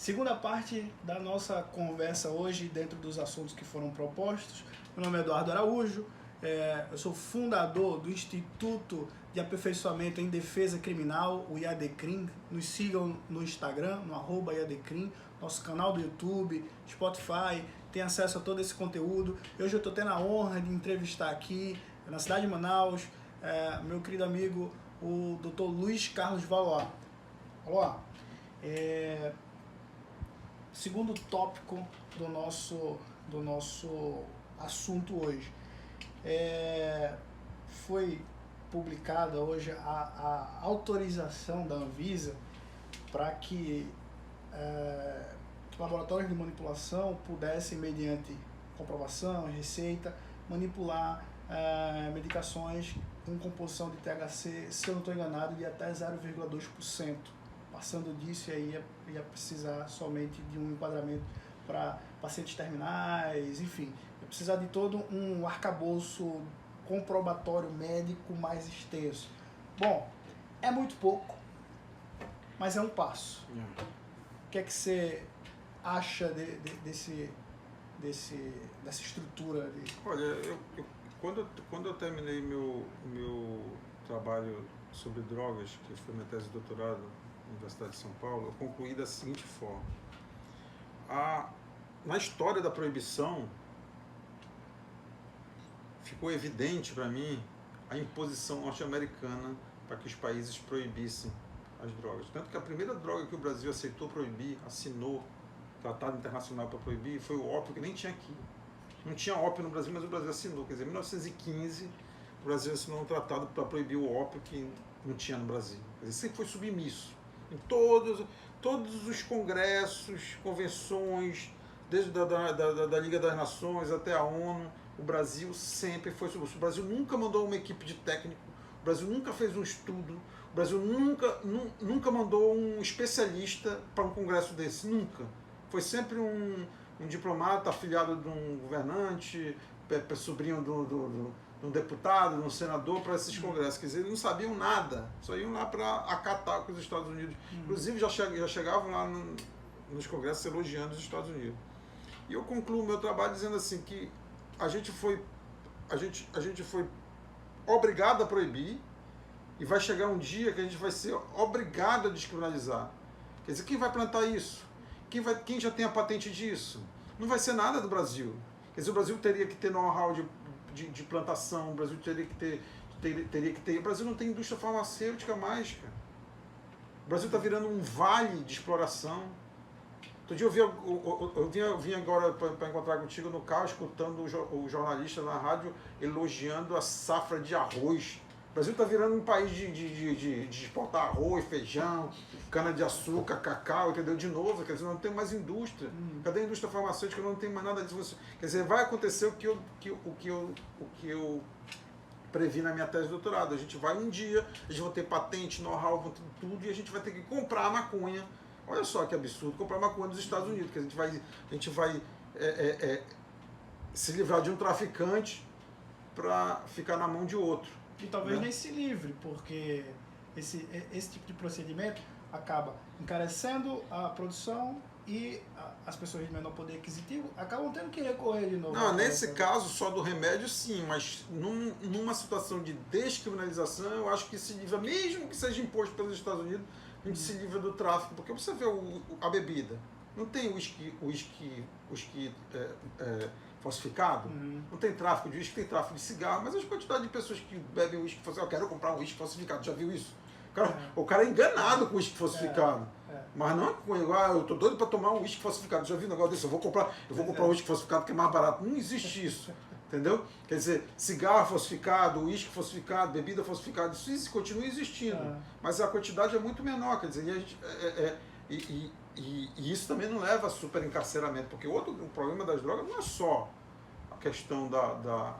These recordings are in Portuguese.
Segunda parte da nossa conversa hoje, dentro dos assuntos que foram propostos. Meu nome é Eduardo Araújo, eu sou fundador do Instituto de Aperfeiçoamento em Defesa Criminal, o IADCRIM. Nos sigam no Instagram, no @IADCRIM, nosso canal do YouTube, Spotify, tem acesso a todo esse conteúdo. Hoje eu estou tendo a honra de entrevistar aqui, na cidade de Manaus, meu querido amigo, o Dr. Luiz Carlos Valois. Valois, segundo tópico do nosso assunto hoje. Foi publicada hoje a autorização da Anvisa para que laboratórios de manipulação pudessem, mediante comprovação, receita, manipular medicações com composição de THC, se eu não estou enganado, de até 0,2%. Passando disso, aí ia precisar somente de um enquadramento para pacientes terminais, enfim, ia precisar de todo um arcabouço comprobatório médico mais extenso. Bom, é muito pouco, mas é um passo. O que é que você acha dessa estrutura? Olha, quando eu terminei meu trabalho sobre drogas, que foi minha tese de doutorado na Universidade de São Paulo, eu concluí da seguinte forma. Na história da proibição, ficou evidente para mim a imposição norte-americana para que os países proibissem as drogas. Tanto que a primeira droga que o Brasil aceitou proibir, assinou tratado internacional para proibir, foi o ópio, que nem tinha aqui. Não tinha ópio no Brasil, mas o Brasil assinou. Quer dizer, em 1915, o Brasil assinou um tratado para proibir o ópio que não tinha no Brasil. Quer dizer, sempre foi submisso. Em todos os congressos, convenções, desde da Liga das Nações até a ONU, o Brasil sempre foi submisso. O Brasil nunca mandou uma equipe de técnico, o Brasil nunca fez um estudo, o Brasil nunca mandou um especialista para um congresso desse, nunca. Foi sempre um diplomata afiliado de um governante, sobrinho de um deputado, de um senador, para esses congressos. Quer dizer, eles não sabiam nada, só iam lá para acatar o que os Estados Unidos... Inclusive, já chegavam lá nos congressos elogiando os Estados Unidos. E eu concluo o meu trabalho dizendo assim, que a gente foi obrigado a proibir, e vai chegar um dia que a gente vai ser obrigado a descriminalizar. Quer dizer, quem vai plantar isso? Quem já tem a patente disso? Não vai ser nada do Brasil. Quer dizer, o Brasil teria que ter know-how de plantação, o Brasil teria que ter... O Brasil não tem indústria farmacêutica mais, cara. O Brasil está virando um vale de exploração. Outro dia eu vim agora para encontrar contigo no carro, escutando o jornalista na rádio elogiando a safra de arroz. O Brasil está virando um país de exportar arroz, feijão, cana-de-açúcar, cacau, entendeu? De novo, quer dizer, não tem mais indústria. Cadê a indústria farmacêutica? Não tem mais nada disso. Quer dizer, vai acontecer o que eu previ na minha tese de doutorado. A gente vai um dia, a gente vai ter patente, know-how, vai ter tudo, e a gente vai ter que comprar maconha. Olha só que absurdo, comprar maconha dos Estados Unidos, que a gente vai se livrar de um traficante para ficar na mão de outro. E talvez nem se livre, porque esse tipo de procedimento acaba encarecendo a produção e as pessoas de menor poder aquisitivo acabam tendo que recorrer de novo. Não, nesse caso só do remédio sim, mas numa situação de descriminalização, eu acho que se livra, mesmo que seja imposto pelos Estados Unidos, a gente se livra do tráfico, porque você vê a bebida, não tem uísque falsificado, não tem tráfico de uísque, tem tráfico de cigarro, mas a quantidade de pessoas que bebem uísque falsificado, eu quero comprar um uísque falsificado, já viu isso? O cara é enganado com uísque falsificado, mas não com igual, eu tô doido para tomar um uísque falsificado, já viu um negócio desse, eu vou comprar um uísque falsificado que é mais barato, não existe isso, entendeu? Quer dizer, cigarro falsificado, uísque falsificado, bebida falsificada, isso continua existindo, mas a quantidade é muito menor, quer dizer, e isso também não leva a super encarceramento, porque o problema das drogas não é só a questão da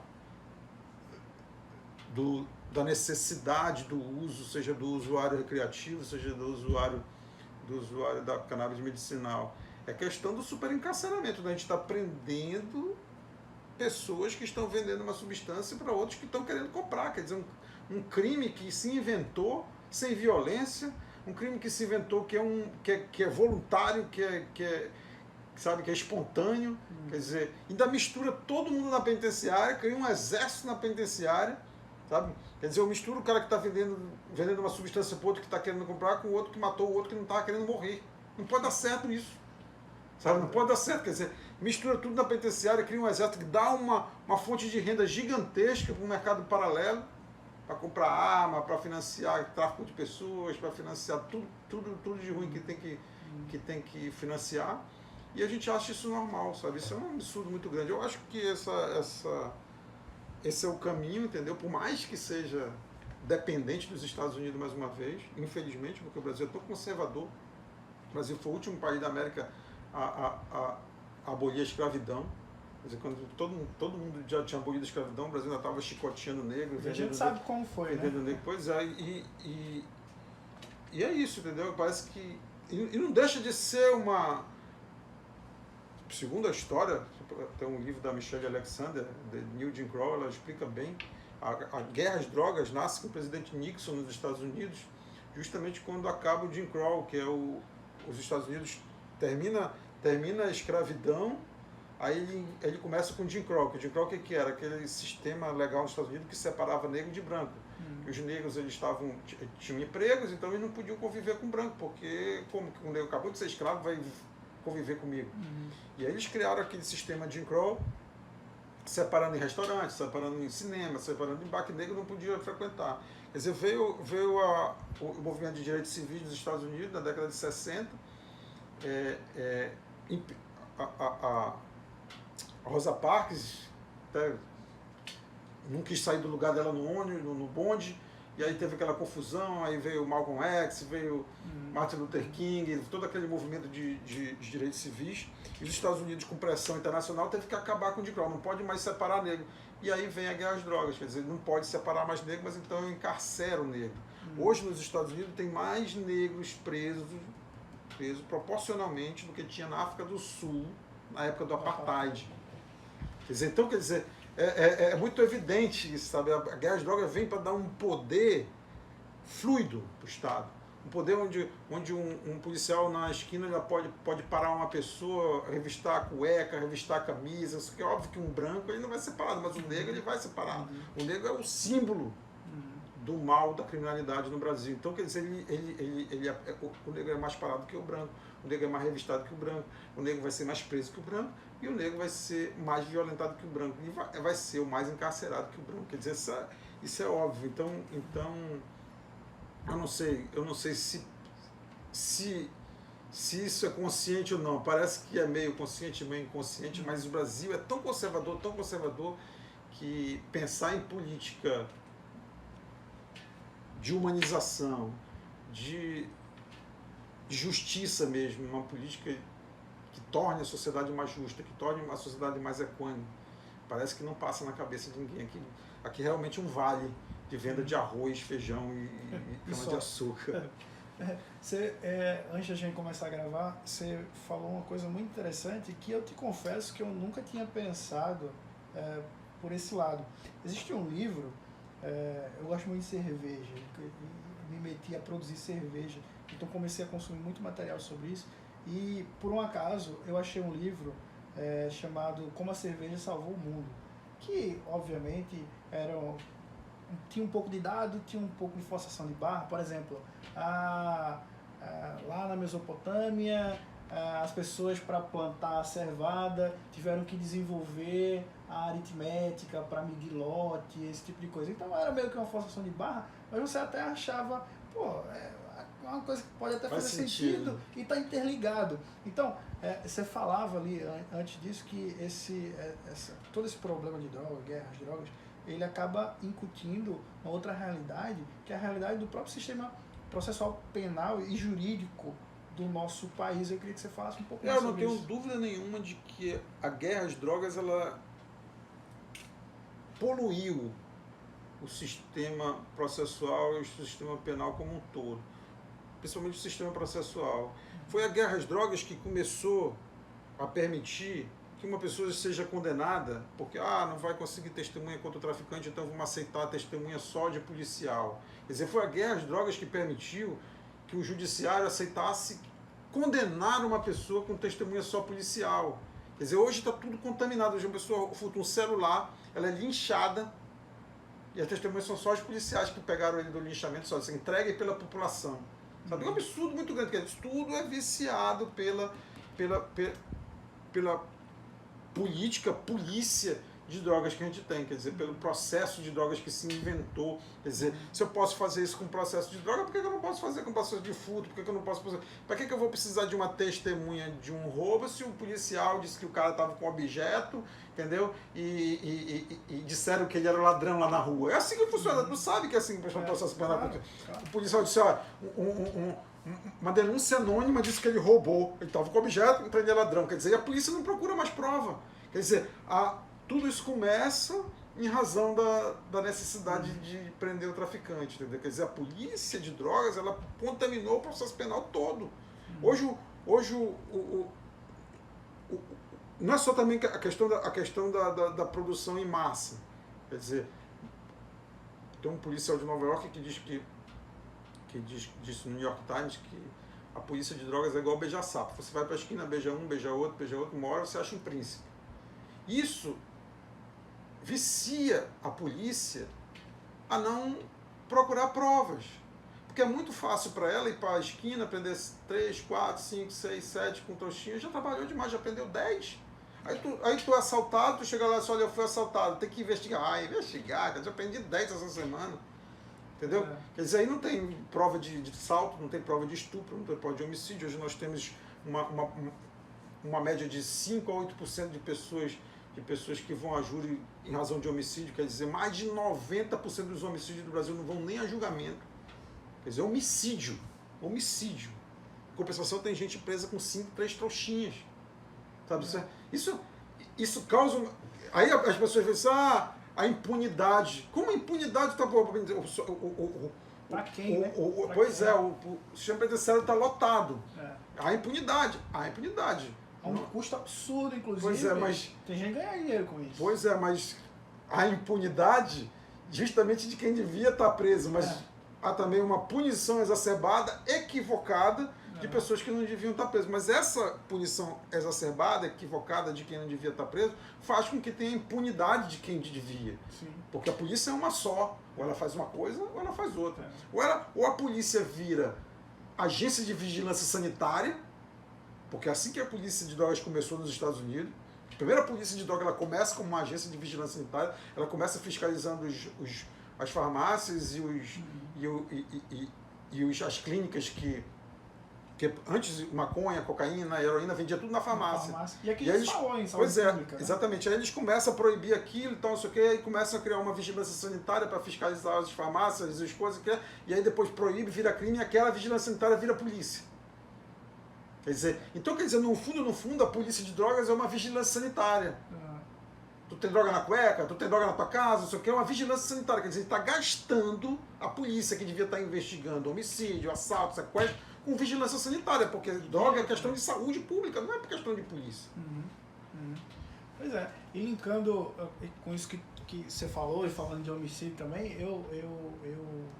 necessidade do uso, seja do usuário recreativo, seja do usuário da cannabis medicinal. É questão do super encarceramento, né? A gente está prendendo pessoas que estão vendendo uma substância para outros que estão querendo comprar. Quer dizer, um crime que se inventou sem violência, um crime que se inventou, que é voluntário, sabe, que é espontâneo, quer dizer, ainda mistura todo mundo na penitenciária, cria um exército na penitenciária, sabe? Quer dizer, eu misturo o cara que está vendendo uma substância para o outro que está querendo comprar com o outro que matou o outro que não estava querendo morrer. Não pode dar certo isso. Sabe? Não pode dar certo. Quer dizer, mistura tudo na penitenciária, cria um exército que dá uma fonte de renda gigantesca para o mercado paralelo, para comprar arma, para financiar tráfico de pessoas, para financiar tudo de ruim que tem que financiar. E a gente acha isso normal, sabe? Isso é um absurdo muito grande. Eu acho que esse é o caminho, entendeu? Por mais que seja dependente dos Estados Unidos mais uma vez, infelizmente, porque o Brasil é tão conservador. O Brasil foi o último país da América a abolir a escravidão. Quer dizer, quando todo mundo já tinha abolido a escravidão, o Brasil ainda estava chicoteando negro. A gente sabe como foi, né? Negro. Pois é, e é isso, entendeu? Parece que... E não deixa de ser uma... Segundo a história, tem um livro da Michelle Alexander, The New Jim Crow, ela explica bem, a guerra às drogas nasce com o presidente Nixon nos Estados Unidos, justamente quando acaba o Jim Crow, que é os Estados Unidos termina a escravidão, aí ele começa com o Jim Crow, que o Jim Crow que era? Aquele sistema legal nos Estados Unidos que separava negro de branco. Os negros tinham empregos, então eles não podiam conviver com branco, porque como que o negro acabou de ser escravo, vai conviver comigo. E aí eles criaram aquele sistema Jim Crow, separando em restaurantes, separando em cinema, separando em bar que negro não podia frequentar. Quer dizer, veio o movimento de direitos civis dos Estados Unidos na década de 60, a Rosa Parks até não quis sair do lugar dela no ônibus, no bonde, e aí teve aquela confusão, aí veio Malcolm X, veio Martin Luther King, todo aquele movimento de direitos civis, e os Estados Unidos, com pressão internacional, teve que acabar com o Jim Crow, não pode mais separar negro. E aí vem a guerra às drogas, quer dizer, não pode separar mais negro, mas então eu encarcero o negro. Hoje nos Estados Unidos tem mais negros presos proporcionalmente do que tinha na África do Sul, na época do Apartheid. Quer dizer, então, é muito evidente isso, sabe? A guerra às drogas vem para dar um poder fluido para o Estado. Um poder onde um policial na esquina já pode parar uma pessoa, revistar a cueca, revistar a camisa. Isso que é óbvio que um branco ele não vai ser separado, mas o negro ele vai separado. O negro é o símbolo do mal, da criminalidade no Brasil. Então, quer dizer, o negro é mais parado que o branco, o negro é mais revistado que o branco, o negro vai ser mais preso que o branco, e o negro vai ser mais violentado que o branco, e vai ser o mais encarcerado que o branco. Quer dizer, isso é óbvio. Então eu não sei se isso é consciente ou não. Parece que é meio consciente, meio inconsciente, mas o Brasil é tão conservador, que pensar em política de humanização, de justiça mesmo, uma política que torne a sociedade mais justa, que torne a sociedade mais equânime, parece que não passa na cabeça de ninguém. Aqui realmente um vale de venda de arroz, feijão e cana de açúcar. Antes da gente começar a gravar, você falou uma coisa muito interessante que eu te confesso que eu nunca tinha pensado por esse lado. Existe um livro, eu gosto muito de cerveja, me meti a produzir cerveja, então comecei a consumir muito material sobre isso, e por um acaso eu achei um livro chamado Como a Cerveja Salvou o Mundo, que obviamente tinha um pouco de dado, tinha um pouco de forçação de barra. Por exemplo, lá na Mesopotâmia, as pessoas para plantar a cevada tiveram que desenvolver a aritmética para medir lote, esse tipo de coisa. Então era meio que uma forçação de barra, mas você até achava, é uma coisa que pode até fazer sentido e está interligado. Então, você falava ali antes disso que todo esse problema de droga, guerra às drogas, ele acaba incutindo uma outra realidade, que é a realidade do próprio sistema processual penal e jurídico do nosso país. Eu queria que você falasse um pouco mais sobre isso. Eu não tenho dúvida nenhuma de que a guerra às drogas, ela poluiu o sistema processual e o sistema penal como um todo, principalmente o sistema processual. Foi a guerra às drogas que começou a permitir que uma pessoa seja condenada porque não vai conseguir testemunha contra o traficante, então vamos aceitar a testemunha só de policial. Quer dizer, foi a guerra às drogas que permitiu que o judiciário aceitasse condenar uma pessoa com testemunha só policial. Quer dizer, hoje está tudo contaminado. Hoje uma pessoa furta um celular, ela é linchada, e as testemunhas são só os policiais que pegaram ele do linchamento, só assim, entregue pela população. Sabe? É um absurdo muito grande, porque isso tudo é viciado pela polícia de drogas que a gente tem, quer dizer, pelo processo de drogas que se inventou. Quer dizer, se eu posso fazer isso com processo de droga, por que eu não posso fazer com processo de furto? Por que eu não posso fazer? Para que eu vou precisar de uma testemunha de um roubo se o policial disse que o cara estava com objeto, entendeu? E disseram que ele era ladrão lá na rua. É assim que funciona, tu sabe que é assim que funciona o processo penal. Claro. O policial disse, ó, uma denúncia anônima disse que ele roubou, ele estava com objeto, então ele é ladrão. Quer dizer, a polícia não procura mais prova. Quer dizer, tudo isso começa em razão da necessidade de prender o traficante, entendeu? Quer dizer, a polícia de drogas, ela contaminou o processo penal todo. Hoje não é só também a questão da produção em massa. Quer dizer, tem um policial de Nova York que disse no New York Times que a polícia de drogas é igual beija-sapo. Você vai para a esquina, beija um, beija outro, uma hora você acha um príncipe. Isso vicia a polícia a não procurar provas. Porque é muito fácil para ela ir para a esquina, prender 3, 4, 5, 6, 7 com trouxinha, já trabalhou demais, já prendeu 10. Aí tu é assaltado, tu chega lá e diz, olha, eu fui assaltado, tem que investigar. Investigar, eu prendi 10 essa semana. Entendeu? Quer dizer, aí não tem prova de assalto, não tem prova de estupro, não tem prova de homicídio. Hoje nós temos uma média de 5 a 8% de pessoas que vão a júri em razão de homicídio. Quer dizer, mais de 90% dos homicídios do Brasil não vão nem a julgamento. Quer dizer, homicídio. Em compensação, tem gente presa com 5, 3 trouxinhas. Sabe? Isso causa... Aí as pessoas dizem assim, a impunidade. Como a impunidade está boa? Para quem, né? Pois é, o sistema penitenciário está lotado. Há impunidade. A um custo absurdo, inclusive. Pois é, mas... Tem gente que ganha dinheiro com isso. Pois é, mas a impunidade justamente de quem devia estar preso, mas há também uma punição exacerbada, equivocada, de pessoas que não deviam estar presas. Mas essa punição exacerbada, equivocada de quem não devia estar preso, faz com que tenha impunidade de quem devia. Sim. Porque a polícia é uma só. Ou ela faz uma coisa, ou ela faz outra. Ou a polícia vira agência de vigilância sanitária, porque é assim que a polícia de drogas começou nos Estados Unidos. A primeira polícia de drogas, ela começa como uma agência de vigilância sanitária, ela começa fiscalizando as farmácias as clínicas que antes maconha, cocaína, heroína, vendia tudo na farmácia. E aqui eles falam em saúde pública, né? Exatamente. Aí eles começam a proibir aquilo e tal, não sei o quê, aí começam a criar uma vigilância sanitária para fiscalizar as farmácias, as coisas, e aí depois proíbe, vira crime, e aquela vigilância sanitária vira polícia. Quer dizer, no fundo, a polícia de drogas é uma vigilância sanitária. Tu tem droga na cueca, tu tem droga na tua casa, não sei o que, é uma vigilância sanitária. Quer dizer, está gastando a polícia que devia estar investigando homicídio, assalto, sequestro, com vigilância sanitária, porque droga é questão de saúde pública, não é questão de polícia. Pois é, e linkando com isso que você falou, e falando de homicídio também,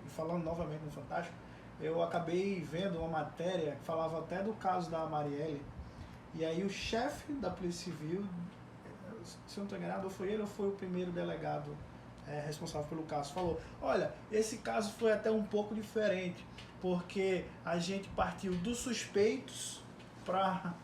falando novamente no Fantástico, eu acabei vendo uma matéria que falava até do caso da Marielle, e aí o chefe da Polícia Civil, se eu não estou enganado, ou foi ele ou foi o primeiro delegado responsável pelo caso, falou, olha, esse caso foi até um pouco diferente, porque a gente partiu dos suspeitos para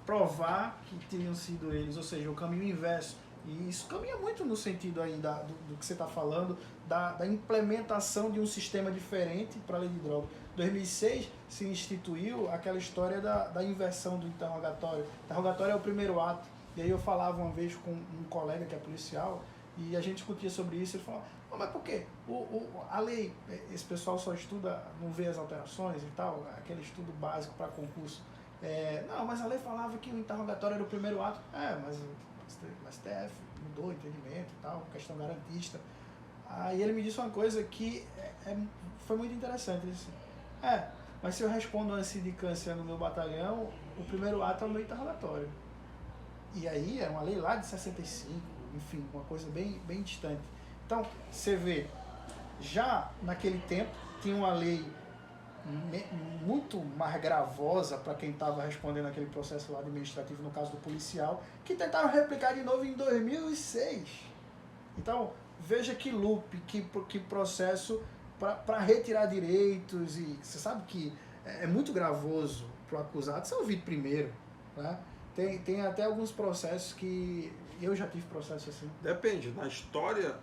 provar que teriam sido eles, ou seja, o caminho inverso. E isso caminha muito no sentido aí do que você está falando, da implementação de um sistema diferente para a lei de drogas. Em 2006 se instituiu aquela história da inversão do interrogatório. O interrogatório é o primeiro ato. E aí eu falava uma vez com um colega que é policial, e a gente discutia sobre isso, ele falou, mas por quê? A lei, esse pessoal só estuda, não vê as alterações e tal, aquele estudo básico para concurso. Não, mas a lei falava que o interrogatório era o primeiro ato. Mas o STF mudou o entendimento e tal, questão garantista. Aí ele me disse uma coisa que foi muito interessante. Ele disse, mas se eu respondo uma sindicância no meu batalhão, o primeiro ato é o meu interrogatório. E aí é uma lei lá de 65, enfim, uma coisa bem, bem distante. Então, você vê, já naquele tempo tinha uma lei muito mais gravosa para quem estava respondendo aquele processo lá administrativo, no caso do policial, que tentaram replicar de novo em 2006. Então, veja que loop, que processo para retirar direitos, e você sabe que é muito gravoso para o acusado ser ouvido primeiro, né? Tem até alguns processos que eu já tive processo assim. Depende, na história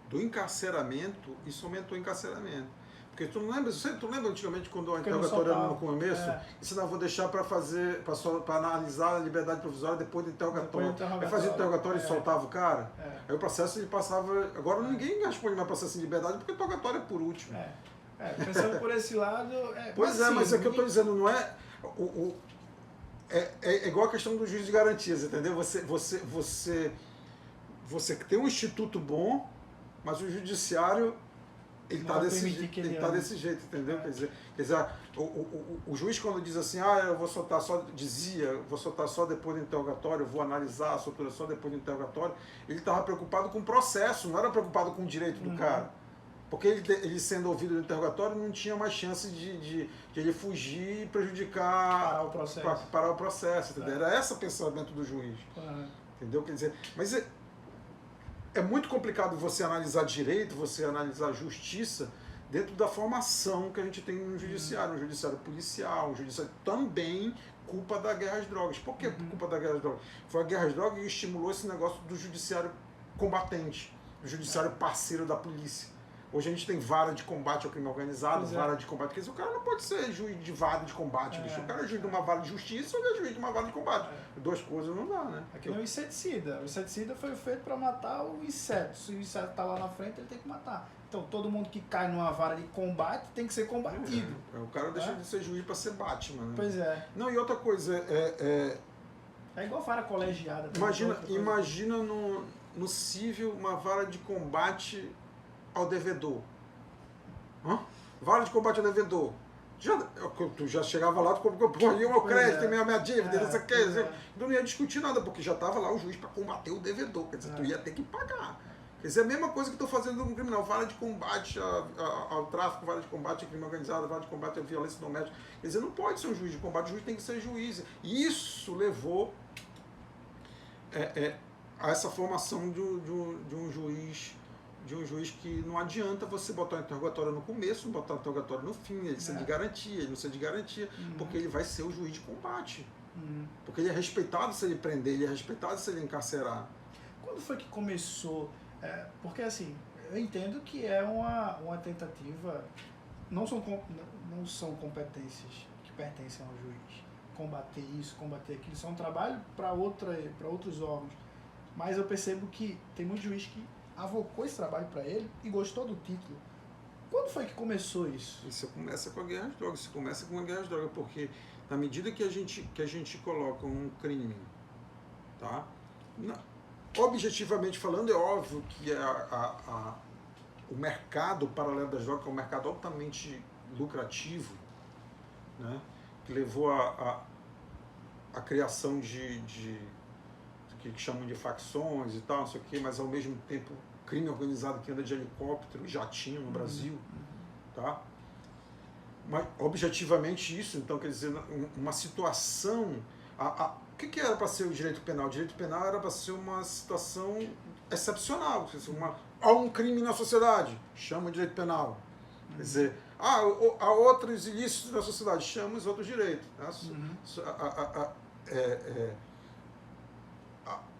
do encarceramento, isso aumentou o encarceramento. Porque tu lembra antigamente quando o interrogatório era no começo? Isso não, vou deixar para fazer, para analisar a liberdade provisória depois do interrogatório. Aí fazia o interrogatório e soltava o cara. Aí o processo ele passava. Agora ninguém responde mais processo de liberdade porque o interrogatório é por último. Pensando por esse lado. Pois é, mas é o que eu estou dizendo, não é. É igual a questão do juiz de garantias, entendeu? Você tem um instituto bom, mas o judiciário ele está desse jeito, entendeu? Quer dizer o juiz quando diz assim, eu vou soltar só depois do interrogatório, eu vou analisar a soltura só depois do interrogatório, ele estava preocupado com o processo, não era preocupado com o direito do cara. Porque ele sendo ouvido no interrogatório não tinha mais chance de ele fugir e prejudicar, parar o processo, entendeu? Era esse o pensamento do juiz, entendeu? Quer dizer, mas é muito complicado você analisar direito, você analisar justiça dentro da formação que a gente tem no judiciário, um judiciário policial, um judiciário também culpa da guerra às drogas. Por que culpa da guerra às drogas? Foi a guerra às drogas que estimulou esse negócio do judiciário combatente, do judiciário parceiro da polícia. Hoje a gente tem vara de combate ao crime organizado, vara de combate. Quer dizer, o cara não pode ser juiz de vara de combate, bicho. O cara é juiz de uma vara de justiça ou é juiz de uma vara de combate. Duas coisas não dá, né? Aqui não é o inseticida. O inseticida foi feito para matar o inseto. Se o inseto está lá na frente, ele tem que matar. Então todo mundo que cai numa vara de combate tem que ser combatido. O cara deixa de ser juiz para ser Batman, né? Pois é. Não, e outra coisa, é igual vara colegiada. Imagina no civil uma vara de combate ao devedor. Vara de combate ao devedor. Tu já chegava lá, tu corria o meu crédito, tem minha dívida, não sei o que. Não ia discutir nada, porque já estava lá o juiz para combater o devedor. Quer dizer, tu ia ter que pagar. Quer dizer, a mesma coisa que estou fazendo no criminal. Vara de combate ao tráfico, vara de combate ao crime organizado, vara de combate à violência doméstica. Quer dizer, não pode ser um juiz de combate, o juiz tem que ser juiz. E isso levou a essa formação de um juiz que não adianta você botar o interrogatório no começo, botar o interrogatório no fim, ele precisa de garantia, ele não precisa de garantia, porque ele vai ser o juiz de combate. Porque ele é respeitado se ele prender, ele é respeitado se ele encarcerar. Quando foi que começou? Porque assim, eu entendo que é uma tentativa, não são competências que pertencem ao juiz. Combater isso, combater aquilo, isso é um trabalho para outros órgãos. Mas eu percebo que tem muito juiz que avocou esse trabalho para ele e gostou do título. Quando foi que começou isso? Isso começa com a guerra às drogas. Isso começa com a guerra às drogas, porque na medida que a gente coloca um crime, tá? Objetivamente falando, é óbvio que o mercado paralelo das drogas é um mercado altamente lucrativo, né? Que levou a criação que chamam de facções e tal, não sei o quê, mas ao mesmo tempo crime organizado que anda de helicóptero, jatinho no Brasil, tá? Mas objetivamente isso, então, quer dizer, uma situação... O que era para ser o direito penal? O direito penal era para ser uma situação excepcional, quer dizer, há um crime na sociedade, chama de direito penal. Quer dizer, há outros ilícitos na sociedade, chama os outros direitos.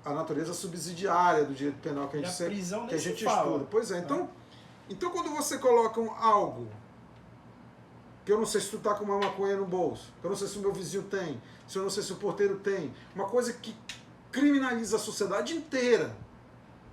A natureza subsidiária do direito penal que a gente estuda. Pois é, então quando você coloca algo que eu não sei se tu tá com uma maconha no bolso, que eu não sei se o meu vizinho tem, se eu não sei se o porteiro tem, uma coisa que criminaliza a sociedade inteira,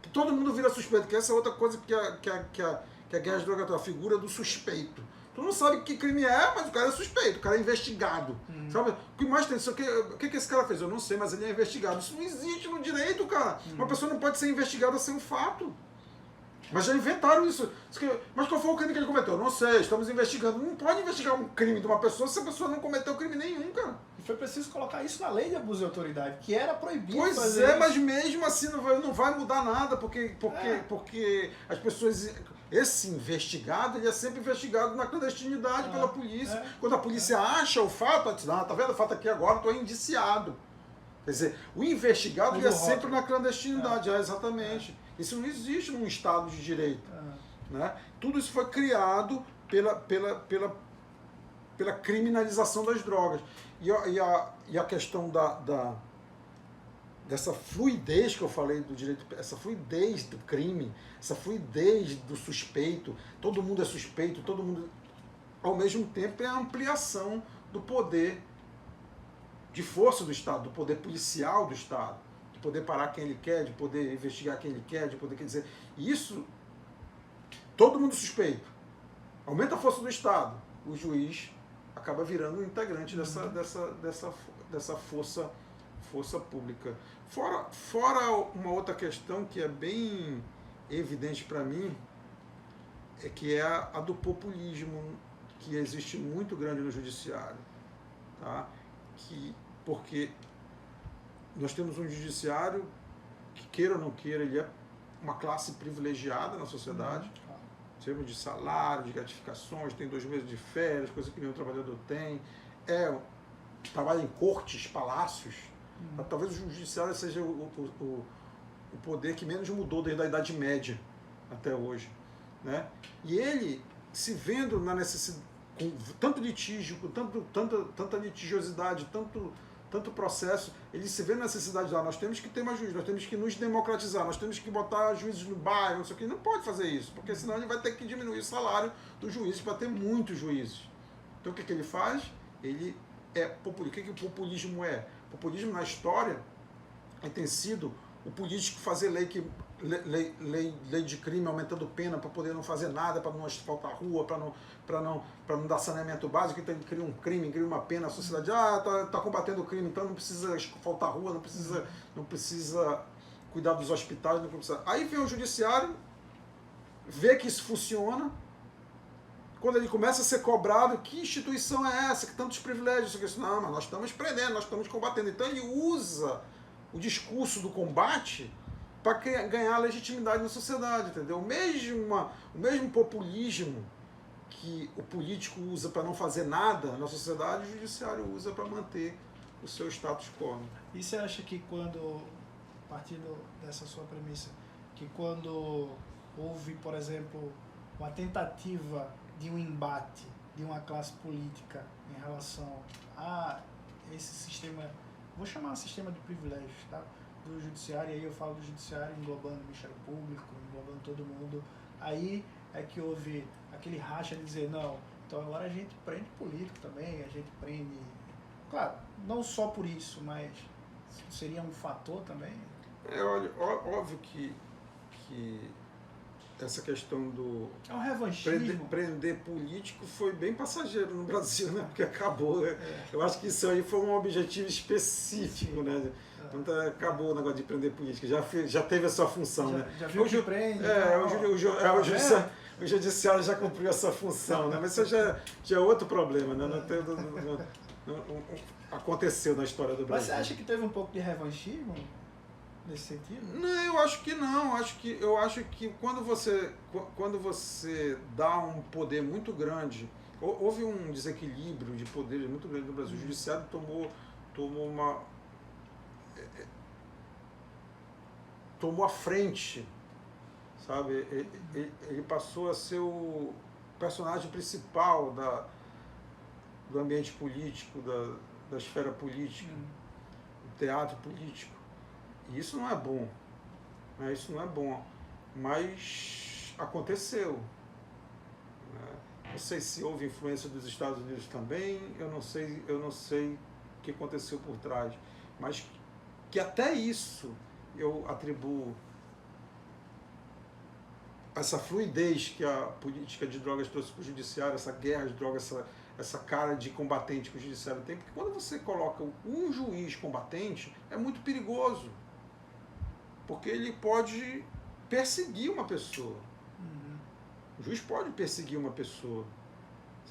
que todo mundo vira suspeito, que essa é outra coisa que a guerra às drogas, a figura do suspeito. Tu não sabe que crime é, mas o cara é suspeito, o cara é investigado. Sabe? O que mais tem? O que esse cara fez? Eu não sei, mas ele é investigado. Isso não existe no direito, cara. Uma pessoa não pode ser investigada sem um fato. Mas já inventaram isso. Mas qual foi o crime que ele cometeu? Não sei, estamos investigando. Não pode investigar um crime de uma pessoa se a pessoa não cometeu crime nenhum, cara. E foi preciso colocar isso na lei de abuso de autoridade, que era proibido fazer isso. Mas mesmo assim não vai mudar nada, porque as pessoas... esse investigado, ele é sempre investigado na clandestinidade pela polícia. Quando a polícia acha o fato, diz, tá vendo o fato aqui agora, estou indiciado. Quer dizer, o investigado ele é sempre na clandestinidade, exatamente. Isso não existe num Estado de Direito. Né? Tudo isso foi criado pela criminalização das drogas. E a questão dessa fluidez que eu falei do direito, essa fluidez do crime, essa fluidez do suspeito, todo mundo é suspeito, todo mundo, ao mesmo tempo, é a ampliação do poder de força do Estado, do poder policial do Estado, de poder parar quem ele quer, de poder investigar quem ele quer, de poder, quer dizer, isso, todo mundo suspeito, aumenta a força do Estado, o juiz acaba virando um integrante dessa força pública. Fora uma outra questão que é bem evidente para mim, é que é a do populismo, que existe muito grande no judiciário. Tá? Porque nós temos um judiciário que, queira ou não queira, ele é uma classe privilegiada na sociedade, em termos de salário, de gratificações, tem 2 meses de férias, coisa que nenhum trabalhador tem, trabalha em cortes, palácios. Talvez o judiciário seja o poder que menos mudou desde a Idade Média até hoje. Né? E ele, se vendo na necessidade, com tanto litígio, com tanta litigiosidade, tanto processo, ele se vê na necessidade de, nós temos que ter mais juízes, nós temos que nos democratizar, nós temos que botar juízes no bairro, não sei o que. Não pode fazer isso, porque senão ele vai ter que diminuir o salário dos juízes para ter muitos juízes. Então o que ele faz? Ele é populista. O que o populismo é? O populismo na história tem sido o político fazer lei de crime aumentando pena para poder não fazer nada, para não asfaltar a rua, para não dar saneamento básico, então ele cria um crime, cria uma pena, a sociedade tá combatendo o crime, então não precisa asfaltar a rua, não precisa cuidar dos hospitais, não precisa. Aí vem o judiciário, vê que isso funciona, quando ele começa a ser cobrado, que instituição é essa, que tantos privilégios, isso, não, mas nós estamos prendendo, nós estamos combatendo. Então ele usa o discurso do combate para ganhar legitimidade na sociedade, entendeu? O mesmo populismo que o político usa para não fazer nada na sociedade, o judiciário usa para manter o seu status quo. E você acha que quando, partindo dessa sua premissa, que quando houve, por exemplo, uma tentativa de um embate de uma classe política em relação a esse sistema, vou chamar de sistema de privilégios, tá? Do judiciário, e aí eu falo do judiciário englobando o Ministério Público, englobando todo mundo, aí é que houve aquele racha de dizer, não, então agora a gente prende político também, a gente prende, claro, não só por isso, mas seria um fator também? Olha, óbvio que essa questão do é um revanchismo. Prender político foi bem passageiro no Brasil, né? Porque acabou. Né? Eu acho que isso aí foi um objetivo específico, né? Então acabou o negócio de prender político, já teve a sua função, né? Já viu que prende. O judiciário já cumpriu essa função, né? Mas isso já é outro problema, né? Não aconteceu na história do Brasil. Mas você acha que teve um pouco de revanchismo nesse sentido? Não, eu acho que não. Eu acho que quando você dá um poder muito grande, houve um desequilíbrio de poder muito grande no Brasil. O judiciário tomou a frente, sabe? Ele passou a ser o personagem principal do ambiente político, da esfera política, do teatro político. E isso não é bom, né? Isso não é bom, mas aconteceu. Né? Não sei se houve influência dos Estados Unidos também, eu não sei o que aconteceu por trás, mas que até isso eu atribuo essa fluidez que a política de drogas trouxe para o judiciário, essa guerra de drogas, essa cara de combatente que o judiciário tem, porque quando você coloca um juiz combatente, é muito perigoso, porque ele pode perseguir uma pessoa. O juiz pode perseguir uma pessoa,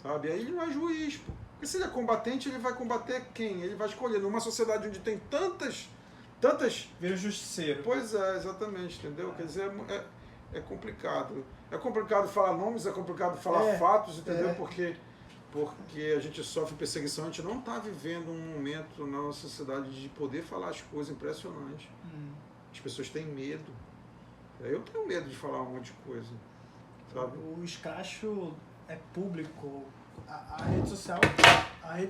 sabe? Aí ele não é juiz, porque se ele é combatente, ele vai combater quem? Ele vai escolher. Numa sociedade onde tem tantas... Vira justiceiro. Pois é, exatamente, entendeu? Quer dizer, é complicado. É complicado falar nomes, é complicado falar fatos, entendeu? Porque a gente sofre perseguição, a gente não está vivendo um momento na nossa sociedade de poder falar as coisas impressionantes. As pessoas têm medo. Eu tenho medo de falar um monte de coisa, sabe? O escracho é público. A rede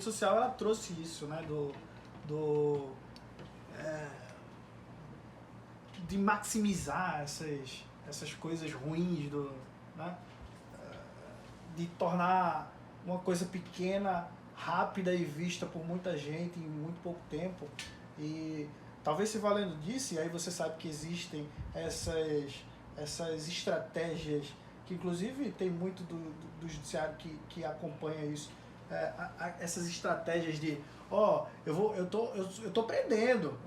social ela trouxe isso, né? De maximizar essas coisas ruins, né? De tornar uma coisa pequena, rápida e vista por muita gente em muito pouco tempo. E talvez se valendo disso, e aí você sabe que existem essas estratégias, que inclusive tem muito do judiciário que acompanha isso, essas estratégias de eu tô prendendo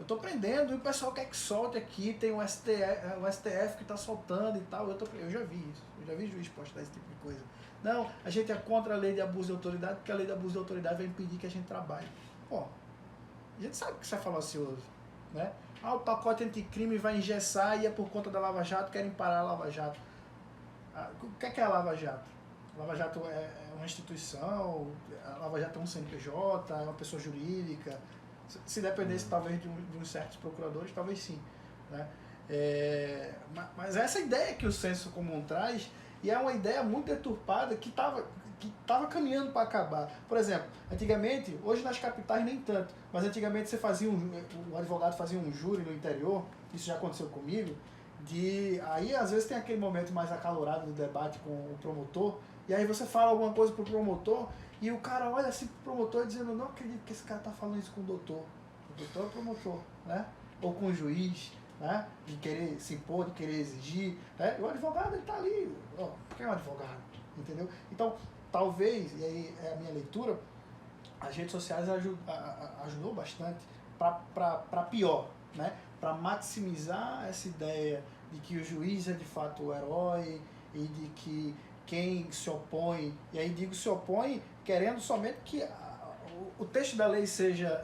e o pessoal quer que solte aqui, tem o STF que está soltando e tal, eu já vi isso, eu já vi juiz postar esse tipo de coisa. Não, a gente é contra a lei de abuso de autoridade, porque a lei de abuso de autoridade vai impedir que a gente trabalhe. Pô, a gente sabe que isso é falacioso, né? O pacote anticrime vai engessar e é por conta da Lava Jato, querem parar a Lava Jato. O que é a Lava Jato? A Lava Jato é uma instituição, a Lava Jato é um CNPJ, é uma pessoa jurídica. Se dependesse talvez de uns certos procuradores, talvez sim, né? Mas essa ideia que o senso comum traz, e é uma ideia muito deturpada que estava caminhando para acabar. Por exemplo, antigamente, hoje nas capitais nem tanto, mas antigamente o advogado fazia um júri no interior, isso já aconteceu comigo, aí às vezes tem aquele momento mais acalorado do debate com o promotor, e aí você fala alguma coisa pro promotor, e o cara olha assim pro promotor dizendo, não acredito que esse cara tá falando isso com o doutor. O doutor é o promotor, né? Ou com o juiz, né? De querer se impor, de querer exigir, né? E o advogado, ele tá ali, quem é o advogado? Entendeu? Então, talvez, e aí é a minha leitura, as redes sociais ajudou bastante para pior, né? Para maximizar essa ideia de que o juiz é de fato o herói e de que quem se opõe, e aí digo se opõe querendo somente que o texto da lei seja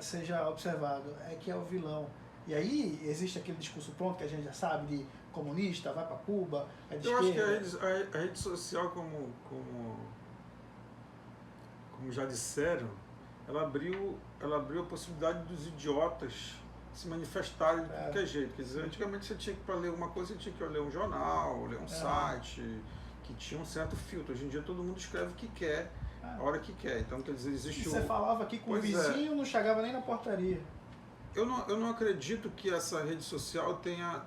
observado, é que é o vilão. E aí existe aquele discurso pronto que a gente já sabe, de comunista, vai para Cuba, é de esquerda. Acho que a rede social, como já disseram, ela abriu a possibilidade dos idiotas se manifestarem de qualquer jeito. Quer dizer, antigamente você tinha que, para ler alguma coisa, você tinha que ler um jornal, ler um site, que tinha um certo filtro. Hoje em dia todo mundo escreve o que quer, a hora que quer. Então, quer dizer, existe Você falava aqui com o vizinho, não chegava nem na portaria. Eu não acredito que essa rede social tenha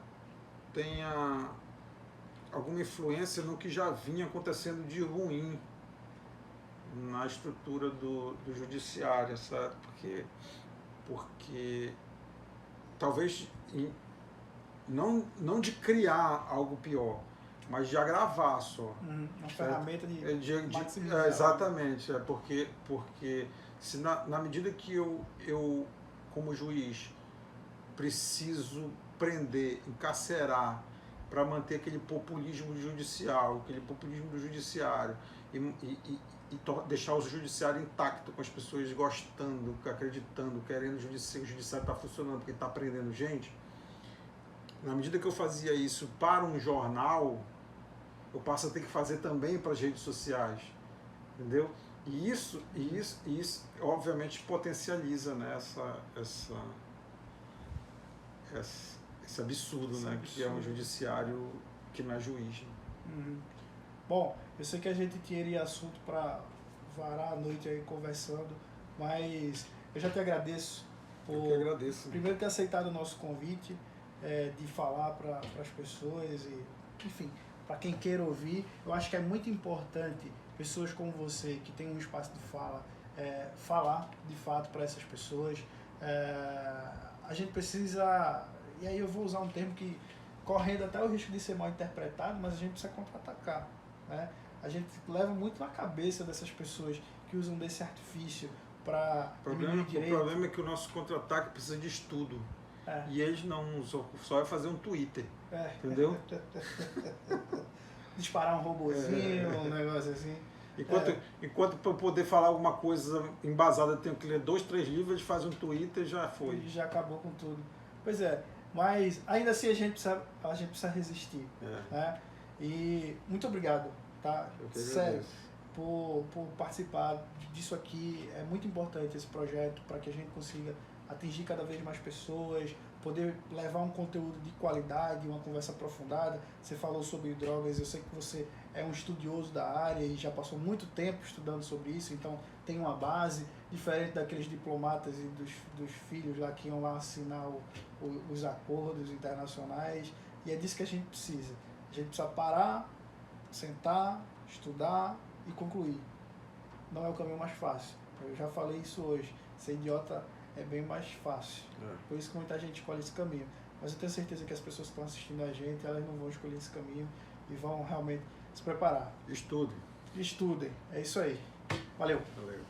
alguma influência no que já vinha acontecendo de ruim na estrutura do judiciário, sabe? Porque talvez não de criar algo pior, mas de agravar só. Uma ferramenta de maximizar. Exatamente, porque se na medida que eu como juiz preciso prender, encarcerar para manter aquele populismo judicial, aquele populismo do judiciário e deixar o judiciário intacto, com as pessoas gostando, acreditando, querendo que o judiciário está funcionando porque está prendendo gente. Na medida que eu fazia isso para um jornal, eu passo a ter que fazer também para as redes sociais, entendeu? E isso obviamente potencializa, né, esse absurdo, né, que é um judiciário que não é juiz. Bom, eu sei que a gente teria assunto para varar a noite aí conversando, mas eu já te agradeço por primeiro ter aceitado o nosso convite, de falar para as pessoas e, enfim, para quem queira ouvir. Eu acho que é muito importante pessoas como você, que tem um espaço de fala, falar de fato para essas pessoas. A gente precisa, e aí eu vou usar um termo que, correndo até o risco de ser mal interpretado, mas a gente precisa contra-atacar, né? A gente leva muito na cabeça dessas pessoas que usam desse artifício para diminuir direito. O problema é que o nosso contra-ataque precisa de estudo. E eles não, só é fazer um Twitter, entendeu? Disparar um robozinho, um negócio assim. Enquanto para poder falar alguma coisa embasada eu tenho que ler 2, 3 livros, eles fazem um Twitter e já foi. E já acabou com tudo. Pois é, mas ainda assim a gente precisa resistir. Né? E muito obrigado, tá? Eu que Sério, agradeço. por participar disso aqui. É muito importante esse projeto para que a gente consiga atingir cada vez mais pessoas, poder levar um conteúdo de qualidade, uma conversa aprofundada. Você falou sobre drogas, eu sei que você é um estudioso da área e já passou muito tempo estudando sobre isso, então tem uma base diferente daqueles diplomatas e dos filhos lá que iam lá assinar os acordos internacionais, e é disso que a gente precisa. A gente precisa parar, sentar, estudar e concluir. Não é o caminho mais fácil. Eu já falei isso hoje. Ser idiota é bem mais fácil. Por isso que muita gente escolhe esse caminho. Mas eu tenho certeza que as pessoas que estão assistindo a gente, elas não vão escolher esse caminho e vão realmente se preparar. Estudem. Estudem. É isso aí. Valeu. Valeu.